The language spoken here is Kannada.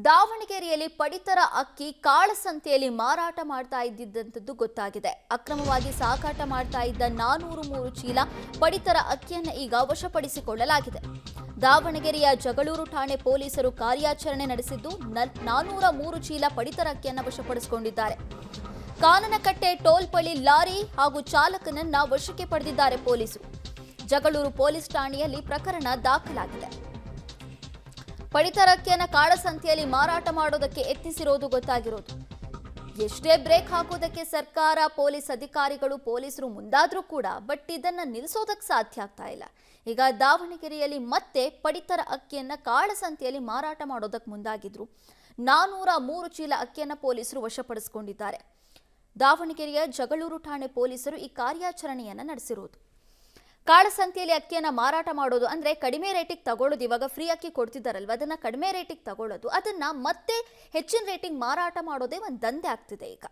ದಾವಣಗೆರೆಯಲ್ಲಿ ಪಡಿತರ ಅಕ್ಕಿ ಕಾಳಸಂತೆಯಲ್ಲಿ ಮಾರಾಟ ಮಾಡ್ತಾ ಇದ್ದಿದ್ದಂಥದ್ದು ಗೊತ್ತಾಗಿದೆ. ಅಕ್ರಮವಾಗಿ ಸಾಗಾಟ ಮಾಡ್ತಾ ಇದ್ದ 403 ಚೀಲ ಪಡಿತರ ಅಕ್ಕಿಯನ್ನು ಈಗ ವಶಪಡಿಸಿಕೊಳ್ಳಲಾಗಿದೆ. ದಾವಣಗೆರೆಯ ಜಗಳೂರು ಠಾಣೆ ಪೊಲೀಸರು ಕಾರ್ಯಾಚರಣೆ ನಡೆಸಿದ್ದು 403 ಚೀಲ ಪಡಿತರ ಅಕ್ಕಿಯನ್ನು ವಶಪಡಿಸಿಕೊಂಡಿದ್ದಾರೆ. ಕಾನನಕಟ್ಟೆ ಟೋಲ್ ಬಳಿ ಲಾರಿ ಹಾಗೂ ಚಾಲಕನನ್ನ ವಶಕ್ಕೆ ಪಡೆದಿದ್ದಾರೆ ಪೊಲೀಸರು. ಜಗಳೂರು ಪೊಲೀಸ್ ಠಾಣೆಯಲ್ಲಿ ಪ್ರಕರಣ ದಾಖಲಾಗಿದೆ. ಪಡಿತರ ಅಕ್ಕಿಯನ್ನು ಕಾಳಸಂತೆಯಲ್ಲಿ ಮಾರಾಟ ಮಾಡೋದಕ್ಕೆ ಯತ್ನಿಸಿರೋದು ಗೊತ್ತಾಗಿರೋದು. ಎಷ್ಟೇ ಬ್ರೇಕ್ ಹಾಕೋದಕ್ಕೆ ಸರ್ಕಾರ, ಪೊಲೀಸ್ ಅಧಿಕಾರಿಗಳು, ಪೊಲೀಸರು ಮುಂದಾದ್ರೂ ಕೂಡ ಇದನ್ನ ನಿಲ್ಲಿಸೋದಕ್ಕೆ ಸಾಧ್ಯ ಆಗ್ತಾ ಇಲ್ಲ. ಈಗ ದಾವಣಗೆರೆಯಲ್ಲಿ ಮತ್ತೆ ಪಡಿತರ ಅಕ್ಕಿಯನ್ನ ಕಾಳಸಂತೆಯಲ್ಲಿ ಮಾರಾಟ ಮಾಡೋದಕ್ಕೆ ಮುಂದಾಗಿದ್ರು. 403 ಚೀಲ ಅಕ್ಕಿಯನ್ನ ಪೊಲೀಸರು ವಶಪಡಿಸಿಕೊಂಡಿದ್ದಾರೆ. ದಾವಣಗೆರೆಯ ಜಗಳೂರು ಠಾಣೆ ಪೊಲೀಸರು ಈ ಕಾರ್ಯಾಚರಣೆಯನ್ನ ನಡೆಸಿರೋದು. ಕಾಳಸಂತೆಯಲ್ಲಿ ಅಕ್ಕಿಯನ್ನು ಮಾರಾಟ ಮಾಡೋದು ಅಂದ್ರೆ ಕಡಿಮೆ ರೇಟಿಗೆ ತಗೊಳ್ಳೋದು. ಇವಾಗ ಫ್ರೀ ಅಕ್ಕಿ ಕೊಡ್ತಿದ್ದಾರಲ್ವ, ಅದನ್ನ ಕಡಿಮೆ ರೇಟಿಗೆ ತಗೊಳ್ಳೋದು, ಅದನ್ನ ಮತ್ತೆ ಹೆಚ್ಚಿನ ರೇಟಿಗೆ ಮಾರಾಟ ಮಾಡೋದೇ ಒಂದು ದಂಧೆ ಆಗ್ತಿದೆ ಈಗ.